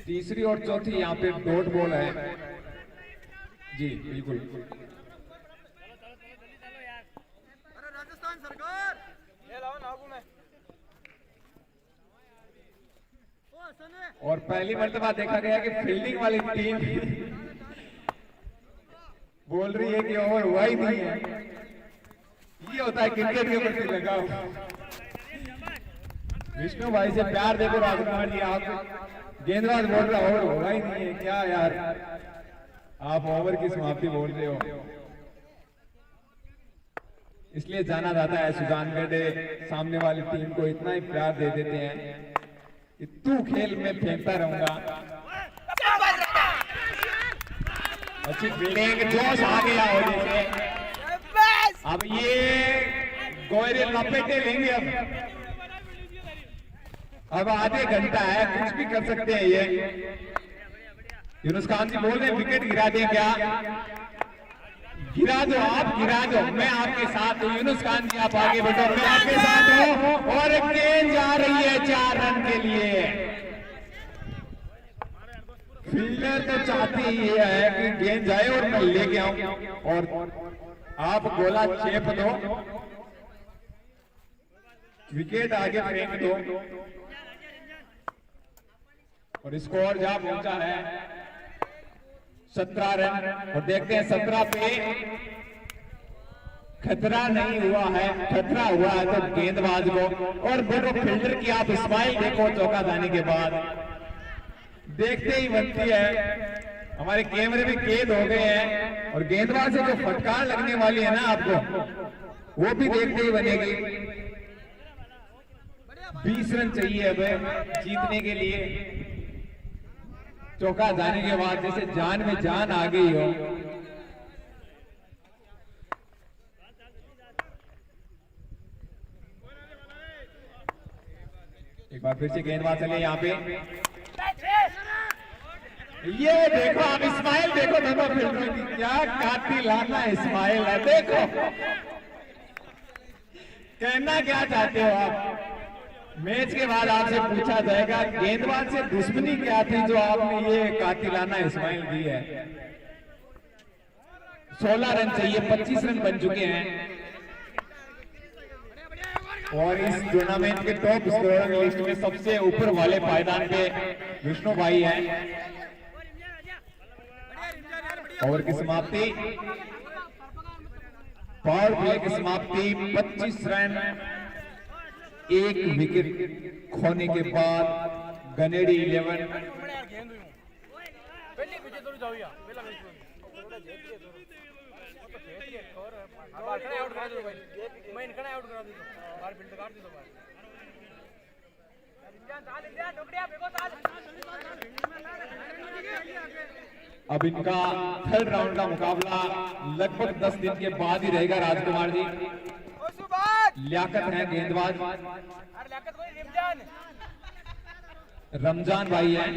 तीसरी और चौथी यहाँ पे डॉट बॉल है। जी बिल्कुल। राजस्थान सरकार ले लाओ नागू में। और पहली मर्तबा देखा गया कि फील्डिंग वाली टीम बोल रही है कि ओवर हुआ ही नहीं है। ये होता है क्रिकेट के प्रति लगाव। विष्णु भाई से प्यार देखो राजकुमार जी। आप गेंदबाज बोल रहा ओवर होगा ही नहीं है, क्या यार आप ओवर की समाप्ति बोल रहे हो। इसलिए जाना जाता है सुजानगढ़ सामने वाली टीम को इतना ही प्यार दे देते हैं कि तू खेल में फेंकता रहूंगा। अच्छी फील्डिंग, जोश आ गया हो जैसे। अब ये गोयरे लपेटे लेंगे। अब आधे घंटा है, कुछ भी कर सकते हैं ये। यूनुस खान जी बोल रहे हैं विकेट गिरा दें क्या? गिरा दो, आप गिरा दो, मैं आपके साथ हूं। यूनुस खान जी आप आगे बढ़ो, मैं आपके साथ हूं। और गेंद जा रही है 4 रन के लिए। फील्डर तो चाहते ही ये है कि गेंद जाए और मैं लेके आऊं, और आप गोला चेप दो, विकेट आगे फेंक दो। और स्कोर जहां पहुंचा है 17 रन। और देखते हैं 17 पे खतरा नहीं हुआ है, खतरा हुआ है तो गेंदबाज को। और देखो फील्डर की आप स्माइल देखो चौका जाने के बाद, देखते ही बनती है। हमारे कैमरे में कैद हो गए हैं। और गेंदबाज से जो फटकार लगने वाली है ना आपको, वो भी देखते ही बनेगी। 20 रन चाहिए अब जीतने के लिए। चौका जाने के बाद जैसे जान में जान आ गई हो। एक बार फिर से गेंदबाज चले यहाँ पे। ये देखो आप इस्माइल देखो, दोनों फील्डरों की क्या कातिलाना इस्माइल है। देखो कहना क्या चाहते हो आप? मैच के बाद आपसे पूछा जाएगा गेंदबाज से दुश्मनी क्या थी जो आपने ये कातिलाना इस्माइल दी है। 16 रन चाहिए, 25 रन बन चुके हैं। और इस टूर्नामेंट के टॉप स्कोरर लिस्ट में सबसे ऊपर वाले पायदान पे विष्णु भाई हैं। ओवर की समाप्ति, पावर प्ले की समाप्ति 25 रन 1 विकेट खोने के बाद गनेडी 11 अब इनका थर्ड राउंड का मुकाबला लगभग 10 दिन के बाद ही रहेगा। राजकुमार जी लियाकत है गेंदबाज, रमजान भाई हैं।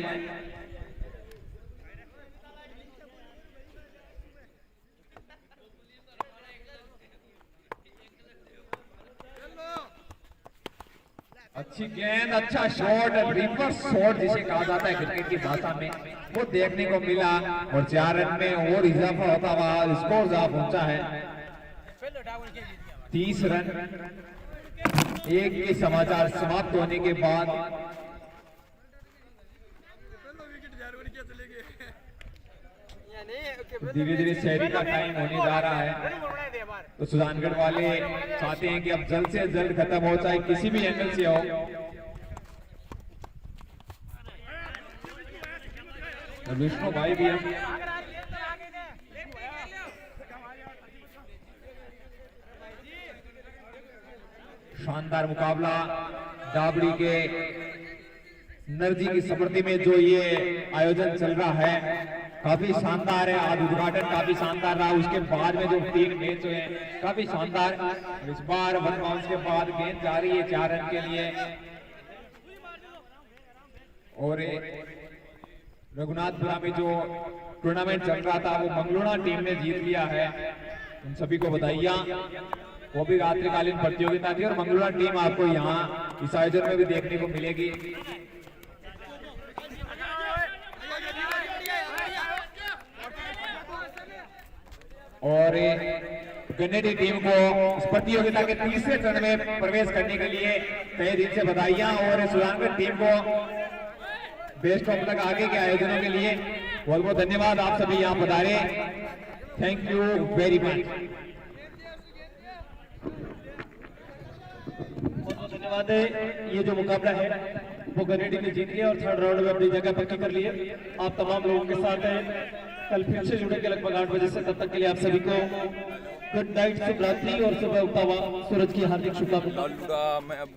अच्छी गेंद, अच्छा शॉट, रिवर्स शॉट जिसे कहा जाता है क्रिकेट की भाषा में, वो देखने को मिला और 4 रन में और इजाफा होता हुआ स्कोर जहां पहुंचा है 30 रन। एक के समाचार समाप्त होने के बाद धीरे धीरे शहरी का टाइम होने जा रहा है, तो सुजानगढ़ वाले चाहते हैं कि अब जल्द से जल्द खत्म हो, चाहे किसी भी एंगल से हो। विष्णु भाई भी है। शानदार मुकाबला डाबड़ी के नरजी की स्मृति में जो ये आयोजन चल रहा है काफी शानदार है। आज उद्घाटन काफी शानदार रहा, उसके बाद में जो 3 मैच हुए काफी शानदार। इस बार 1 बाउंस के बाद गेंद जा रही है 4 रन के लिए और रघुनाथपुरा में जो टूर्नामेंट चल रहा था वो मंगलोड़ा टीम ने जीत लिया है। उन सभी को बधाइयां। वो भी रात्रिकालीन प्रतियोगिता थी और मंगलोड़ा टीम आपको यहाँ इस आयोजन में भी देखने को मिलेगी। और गन्नेडी टीम को इस प्रतियोगिता के तीसरे चरण में प्रवेश करने के लिए तहे दिल से बधाइयां और सुजानगढ़ टीम को बेस्ट ऑफ लक आगे के आयोजनों के लिए बहुत बहुत धन्यवाद। आप सभी यहाँ पधारे, थैंक यू वेरी मच। बहुत बहुत धन्यवाद है। ये जो मुकाबला है वो गन्नेडी ने जीत लिया और थर्ड राउंड में अपनी जगह पक्की कर ली है। आप तमाम लोगों के साथ हैं, कल फिर से जुड़ेंगे लगभग 8 बजे से। तब तक के लिए आप सभी को गुड नाइट, शुभ रात्रि और सुबह उगता हुआ सूरज की हार्दिक शुभकामनाएं।